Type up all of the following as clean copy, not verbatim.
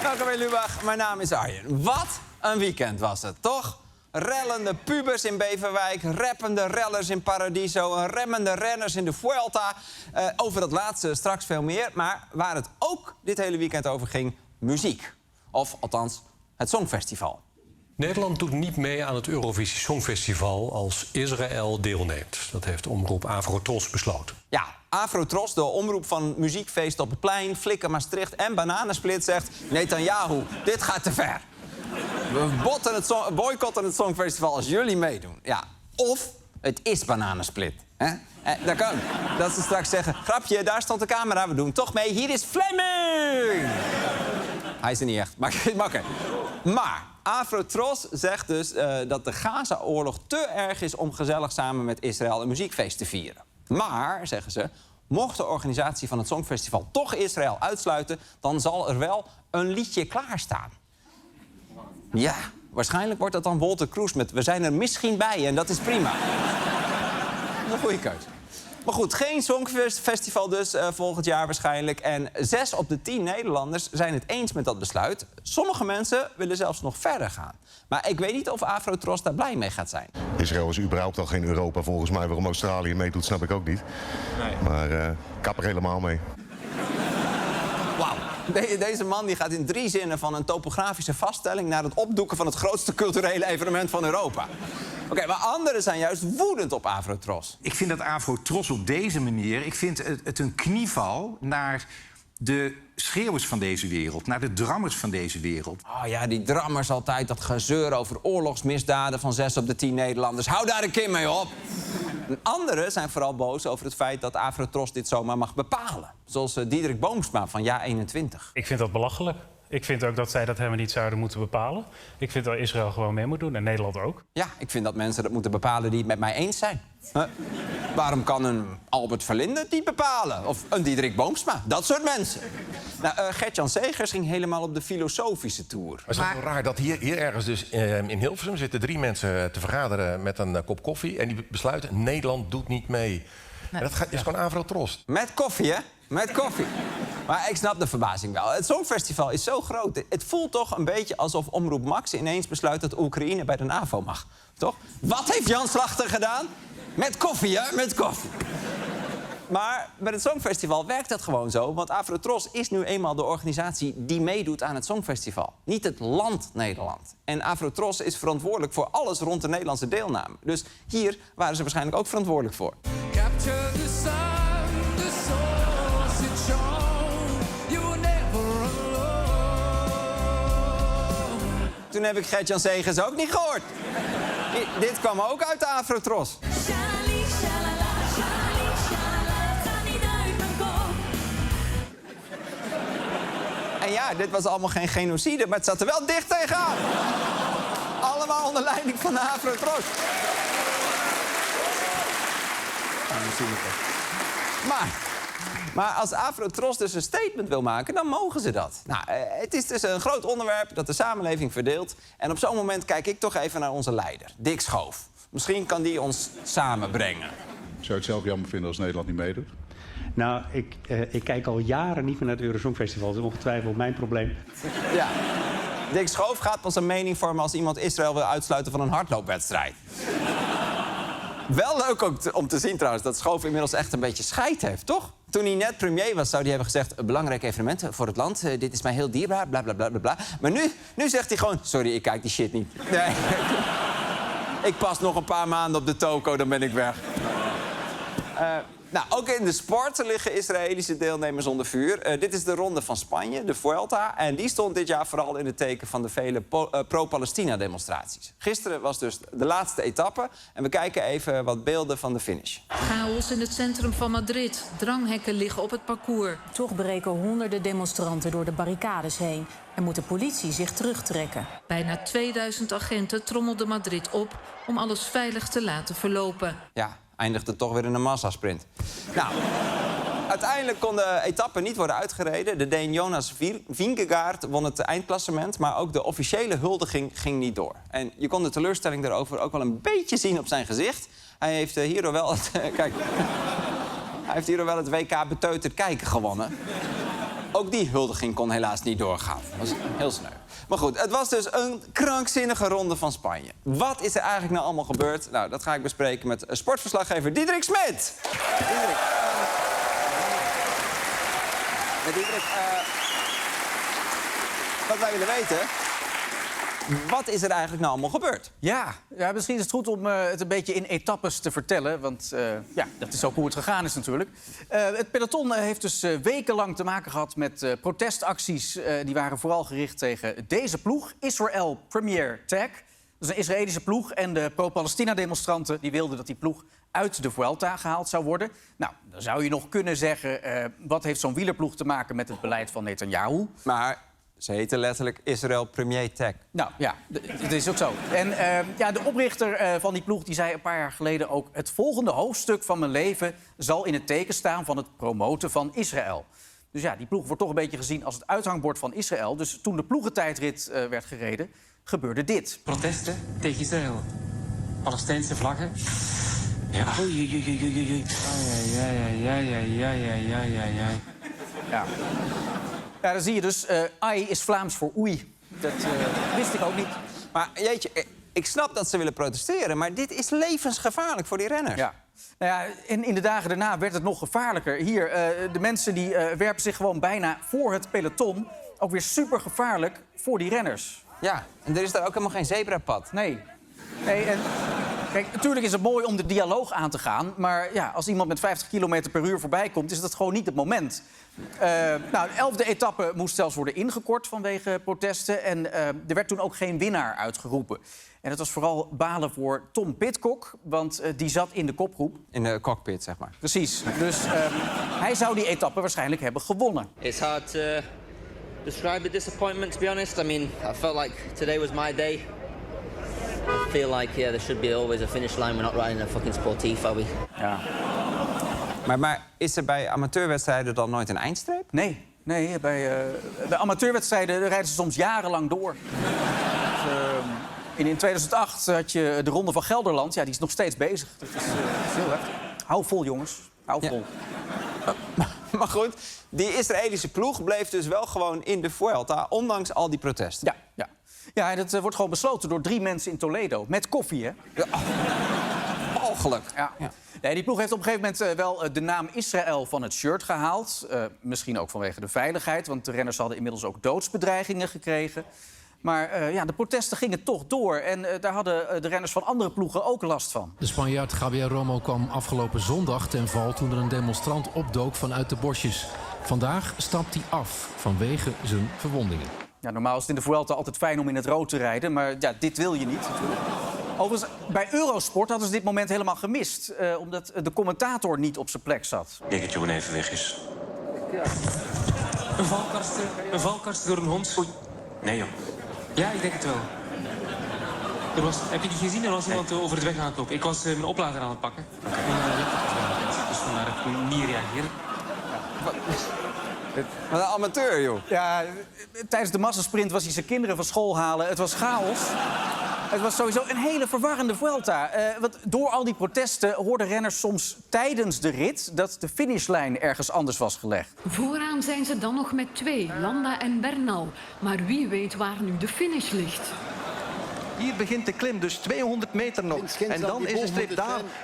Dag Lubach, mijn naam is Arjen. Wat een weekend was het, toch? Rellende pubers in Beverwijk, rappende rellers in Paradiso... en remmende renners in de Vuelta. Over dat laatste straks veel meer. Maar waar het ook dit hele weekend over ging, muziek. Of althans, het Songfestival. Nederland doet niet mee aan het Eurovisie Songfestival als Israël deelneemt. Dat heeft omroep Avrotros besloten. Ja, Avrotros, de omroep van muziekfeest op het plein... Flikker Maastricht en Bananensplit zegt... Netanyahu, dit gaat te ver. We boycotten het Songfestival als jullie meedoen. Ja, of het is Bananensplit. Hè? Dat kan. Dat ze straks zeggen... Grapje, daar stond de camera, we doen toch mee. Hier is Fleming! Hij is er niet echt, makker. Maar Avrotros zegt dus dat de Gaza-oorlog te erg is... om gezellig samen met Israël een muziekfeest te vieren. Maar, zeggen ze, mocht de organisatie van het Songfestival toch Israël uitsluiten... dan zal er wel een liedje klaarstaan. Ja, waarschijnlijk wordt dat dan Wolter Kroes met... we zijn er misschien bij en dat is prima. Dat is een goede keuze. Maar goed, geen Songfestival dus volgend jaar waarschijnlijk. En 6 op de 10 Nederlanders zijn het eens met dat besluit. Sommige mensen willen zelfs nog verder gaan. Maar ik weet niet of Avrotros daar blij mee gaat zijn. Israël is überhaupt al geen Europa volgens mij. Waarom Australië meedoet, snap ik ook niet. Nee. Maar kap er helemaal mee. Wauw. Deze man die gaat in 3 zinnen van een topografische vaststelling... naar het opdoeken van het grootste culturele evenement van Europa. Oké, maar anderen zijn juist woedend op Avrotros. Ik vind dat Avrotros op deze manier... ik vind het een knieval naar de schreeuwers van deze wereld... naar de drammers van deze wereld. Oh ja, die drammers altijd, dat gezeur over oorlogsmisdaden... van 6 op de 10 Nederlanders. Hou daar een keer mee op! Anderen zijn vooral boos over het feit dat Avrotros dit zomaar mag bepalen. Zoals Diederik Boomsma van Ja21. Ik vind dat belachelijk. Ik vind ook dat zij dat helemaal niet zouden moeten bepalen. Ik vind dat Israël gewoon mee moet doen en Nederland ook. Ja, ik vind dat mensen dat moeten bepalen die het met mij eens zijn. Waarom kan een Albert Verlinde het niet bepalen? Of een Diederik Boomsma? Dat soort mensen. Nou, Gert-Jan Segers ging helemaal op de filosofische tour. Maar is het wel raar dat hier ergens dus in Hilversum... zitten 3 mensen te vergaderen met een kop koffie... en die besluiten, Nederland doet niet mee. Nee. En dat is gewoon Avrotros. Met koffie, hè? Met koffie. Maar ik snap de verbazing wel. Het Songfestival is zo groot. Het voelt toch een beetje alsof Omroep Max ineens besluit... dat Oekraïne bij de NAVO mag. Toch? Wat heeft Jan Slachter gedaan? Met koffie, hè? Met koffie. Maar met het Songfestival werkt dat gewoon zo. Want Avrotros is nu eenmaal de organisatie die meedoet aan het Songfestival. Niet het land Nederland. En Avrotros is verantwoordelijk voor alles rond de Nederlandse deelname. Dus hier waren ze waarschijnlijk ook verantwoordelijk voor. Capture the sun, the source it shone. You were never alone. Toen heb ik Gert-Jan Segers ook niet gehoord. Dit kwam ook uit de Avrotros. En ja, dit was allemaal geen genocide, maar het zat er wel dicht tegenaan. Allemaal onder leiding van de Avrotros. Maar als Avrotros dus een statement wil maken, dan mogen ze dat. Nou, het is dus een groot onderwerp dat de samenleving verdeelt. En op zo'n moment kijk ik toch even naar onze leider, Dick Schoof. Misschien kan die ons samenbrengen. Zou je het zelf jammer vinden als Nederland niet meedoet? Nou, ik kijk al jaren niet meer naar het Eurosongfestival. Dat is ongetwijfeld mijn probleem. Ja. Dick Schoof gaat pas een mening vormen als iemand Israël wil uitsluiten van een hardloopwedstrijd. Wel leuk ook om te zien trouwens dat Schoof inmiddels echt een beetje scheid heeft, toch? Toen hij net premier was, zou hij hebben gezegd... een belangrijk evenement voor het land, dit is mij heel dierbaar, bla bla bla bla bla. Maar nu zegt hij gewoon... sorry, ik kijk die shit niet. Nee. Ik pas nog een paar maanden op de toko, dan ben ik weg. Nou, ook in de sport liggen Israëlische deelnemers onder vuur. Dit is de ronde van Spanje, de Vuelta. En die stond dit jaar vooral in het teken van de vele pro-Palestina-demonstraties. Gisteren was dus de laatste etappe. En we kijken even wat beelden van de finish. Chaos in het centrum van Madrid. Dranghekken liggen op het parcours. Toch breken honderden demonstranten door de barricades heen en moet de politie zich terugtrekken. Bijna 2000 agenten trommelden Madrid op om alles veilig te laten verlopen. Ja, eindigde toch weer in een massasprint. Nou, uiteindelijk kon de etappe niet worden uitgereden. De Deen Jonas Vingegaard won het eindklassement... maar ook de officiële huldiging ging niet door. En je kon de teleurstelling daarover ook wel een beetje zien op zijn gezicht. Hij heeft hierdoor wel het... kijk, hij heeft hierdoor wel het WK beteuterd kijken gewonnen. ook die huldiging kon helaas niet doorgaan. Dat was heel sneu. Maar goed, het was dus een krankzinnige ronde van Spanje. Wat is er eigenlijk nou allemaal gebeurd? Nou, dat ga ik bespreken met sportverslaggever Diederik Smit. Diederik. Diederik, wat wij willen weten... Wat is er eigenlijk nou allemaal gebeurd? Ja, misschien is het goed om het een beetje in etappes te vertellen. Want dat is ook hoe het gegaan is natuurlijk. Het peloton heeft dus wekenlang te maken gehad met protestacties. Die waren vooral gericht tegen deze ploeg, Israel Premier Tech. Dat is een Israëlische ploeg. En de pro-Palestina-demonstranten die wilden dat die ploeg uit de Vuelta gehaald zou worden. Nou, dan zou je nog kunnen zeggen... wat heeft zo'n wielerploeg te maken met het beleid van Netanyahu? Maar... Ze heten letterlijk Israel Premier Tech. Nou ja, dat is ook zo. En de oprichter van die ploeg die zei een paar jaar geleden ook... het volgende hoofdstuk van mijn leven zal in het teken staan van het promoten van Israël. Dus ja, die ploeg wordt toch een beetje gezien als het uithangbord van Israël. Dus toen de ploegentijdrit werd gereden, gebeurde dit. Protesten tegen Israël. Palestijnse vlaggen. Ja. Oei. Ja. Ja, dan zie je dus, ai is Vlaams voor oei. Dat wist ik ook niet. Maar jeetje, ik snap dat ze willen protesteren... maar dit is levensgevaarlijk voor die renners. Ja. Nou ja, en in de dagen daarna werd het nog gevaarlijker. Hier, de mensen die werpen zich gewoon bijna voor het peloton. Ook weer super gevaarlijk voor die renners. Ja, en er is daar ook helemaal geen zebrapad. Nee, en... Kijk, natuurlijk is het mooi om de dialoog aan te gaan... maar ja, als iemand met 50 km per uur voorbij komt... is dat gewoon niet het moment. De 11e etappe moest zelfs worden ingekort vanwege protesten... en er werd toen ook geen winnaar uitgeroepen. En dat was vooral balen voor Tom Pidcock... want die zat in de kopgroep. In de cockpit, zeg maar. Precies. Dus hij zou die etappe waarschijnlijk hebben gewonnen. It's hard to describe the disappointment, to be honest. I mean, I felt like today was my day... I feel like, there should be always a finish line. We're not riding a fucking sportief, are we? Ja. Maar is er bij amateurwedstrijden dan nooit een eindstreep? Nee, bij amateurwedstrijden rijden ze soms jarenlang door. In 2008 had je de Ronde van Gelderland. Ja, die is nog steeds bezig. Dat is heel erg. Hou vol, jongens. Hou vol. Ja. Maar goed, die Israëlische ploeg bleef dus wel gewoon in de Vuelta... ondanks al die protesten. Ja. Ja, en dat wordt gewoon besloten door 3 mensen in Toledo. Met koffie, hè? Ja. Mogelijk. Ja. Nee, die ploeg heeft op een gegeven moment wel de naam Israël van het shirt gehaald. Misschien ook vanwege de veiligheid, want de renners hadden inmiddels ook doodsbedreigingen gekregen. Maar de protesten gingen toch door. En daar hadden de renners van andere ploegen ook last van. De Spanjaard Javier Romo kwam afgelopen zondag ten val... toen er een demonstrant opdook vanuit de bosjes. Vandaag stapt hij af vanwege zijn verwondingen. Ja, normaal is het in de Vuelta altijd fijn om in het rood te rijden. Maar ja, dit wil je niet natuurlijk. Overigens, bij Eurosport hadden ze dit moment helemaal gemist. Omdat de commentator niet op zijn plek zat. Ik denk dat Jeroen even weg is. Ja. Een valkarster door een hond. Oei. Nee, joh. Ja, ik denk het wel. Heb je niet gezien? Er was iemand over het weg aan het lopen. Ik was mijn oplader aan het pakken. Dus vandaar dat ik niet reageerde. Wat een amateur, joh. Ja, tijdens de massasprint was hij zijn kinderen van school halen. Het was chaos. Het was sowieso een hele verwarrende Vuelta. Want door al die protesten hoorden renners soms tijdens de rit... dat de finishlijn ergens anders was gelegd. Vooraan zijn ze dan nog met 2, Landa en Bernal. Maar wie weet waar nu de finish ligt. Hier begint de klim, dus 200 meter nog. En dan is de streep.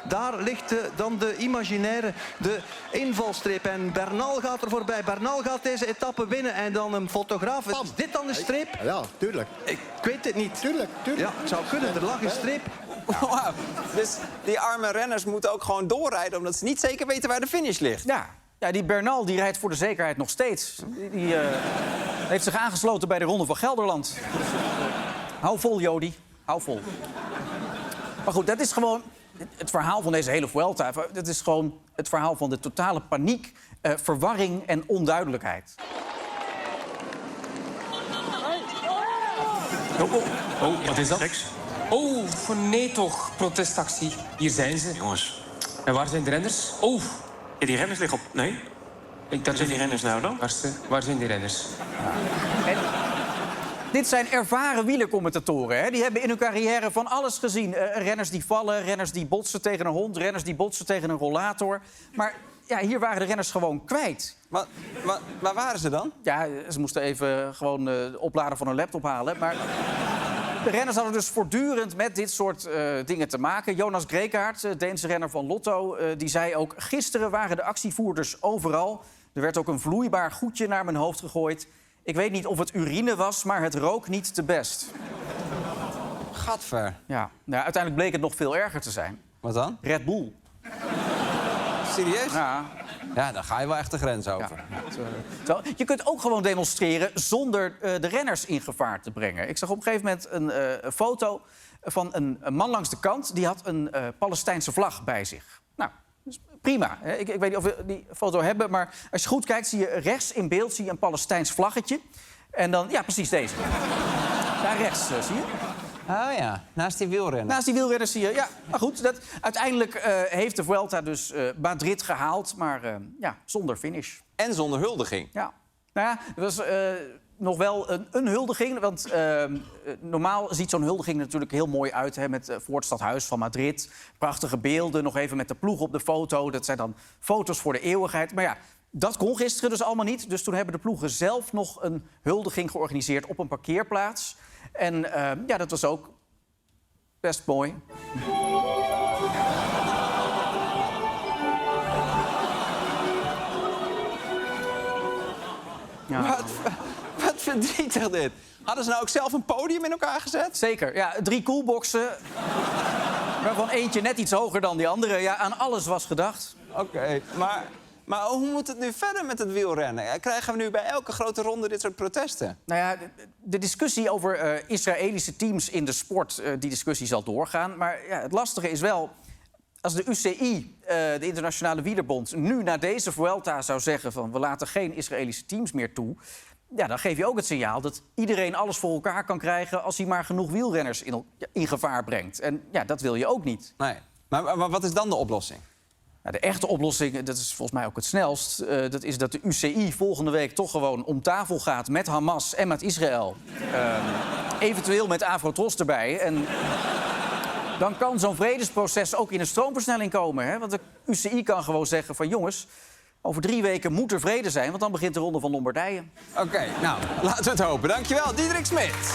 Daar ligt dan de imaginaire, de invalstreep. En Bernal gaat er voorbij. Bernal gaat deze etappe winnen. En dan een fotograaf. Is dit dan de streep? Ja, tuurlijk. Ik weet het niet. Tuurlijk. Ja, het zou kunnen. Er lag een streep. Ja. Wow. Dus die arme renners moeten ook gewoon doorrijden... omdat ze niet zeker weten waar de finish ligt. Ja, die Bernal die rijdt voor de zekerheid nog steeds. Die heeft zich aangesloten bij de Ronde van Gelderland. Hou vol, Jody. Hou vol. Maar goed, dat is gewoon het verhaal van deze hele Vuelta. Dat is gewoon het verhaal van de totale paniek, verwarring en onduidelijkheid. Oh, wat is dat? Oh, nee toch, protestactie. Hier zijn ze. Jongens. En waar zijn de renners? Oh. Ja, die renners liggen op... Nee? Waar zijn die renners nou dan? Waar zijn die renners? En dit zijn ervaren wielercommentatoren. Hè? Die hebben in hun carrière van alles gezien. Renners die vallen, renners die botsen tegen een hond... renners die botsen tegen een rollator. Maar ja, hier waren de renners gewoon kwijt. Waar waren ze dan? Ja, ze moesten even gewoon de oplader van hun laptop halen. Maar de renners hadden dus voortdurend met dit soort dingen te maken. Jonas Grekaert, Deense renner van Lotto, die zei ook... gisteren waren de actievoerders overal. Er werd ook een vloeibaar goedje naar mijn hoofd gegooid. Ik weet niet of het urine was, maar het rook niet te best. Gadver. Ja, nou, uiteindelijk bleek het nog veel erger te zijn. Wat dan? Red Bull. Serieus? Ja. Ja, dan ga je wel echt de grens over. Ja. Je kunt ook gewoon demonstreren zonder de renners in gevaar te brengen. Ik zag op een gegeven moment een foto van een man langs de kant. Die had een Palestijnse vlag bij zich. Nou, dus prima. Ik weet niet of we die foto hebben, maar als je goed kijkt... zie je rechts in beeld zie je een Palestijns vlaggetje. En dan, ja, precies deze. Daar rechts, zie je? Oh ja, naast die wielrenner. Naast die wielrenners zie je, ja. Maar goed, uiteindelijk heeft de Vuelta dus Madrid gehaald, maar ja, zonder finish. En zonder huldiging. Ja. Nou ja, het was nog wel een huldiging. Want normaal ziet zo'n huldiging natuurlijk heel mooi uit... Hè, met voor het stadhuis van Madrid. Prachtige beelden, nog even met de ploeg op de foto. Dat zijn dan foto's voor de eeuwigheid. Maar ja, dat kon gisteren dus allemaal niet. Dus toen hebben de ploegen zelf nog een huldiging georganiseerd op een parkeerplaats... En ja, dat was ook best mooi. Ja. Wat verdrietig dit. Hadden ze nou ook zelf een podium in elkaar gezet? Zeker, ja. 3 koelboxen. Waarvan eentje net iets hoger dan die andere. Ja, aan alles was gedacht. Oké, maar hoe moet het nu verder met het wielrennen? Krijgen we nu bij elke grote ronde dit soort protesten? Nou ja, de discussie over Israëlische teams in de sport... die discussie zal doorgaan. Maar ja, het lastige is wel... als de UCI, de Internationale Wielerbond... nu na deze Vuelta zou zeggen van... we laten geen Israëlische teams meer toe... ja, dan geef je ook het signaal dat iedereen alles voor elkaar kan krijgen... als hij maar genoeg wielrenners in gevaar brengt. En ja, dat wil je ook niet. Nee. Maar wat is dan de oplossing? Nou, de echte oplossing, dat is volgens mij ook het snelst... dat is dat de UCI volgende week toch gewoon om tafel gaat... met Hamas en met Israël. Eventueel met Avrotros erbij. En dan kan zo'n vredesproces ook in een stroomversnelling komen. Hè? Want de UCI kan gewoon zeggen van... jongens, over 3 weken moet er vrede zijn... want dan begint de Ronde van Lombardije. Oké, nou, laten we het hopen. Dankjewel, Diederik Smit.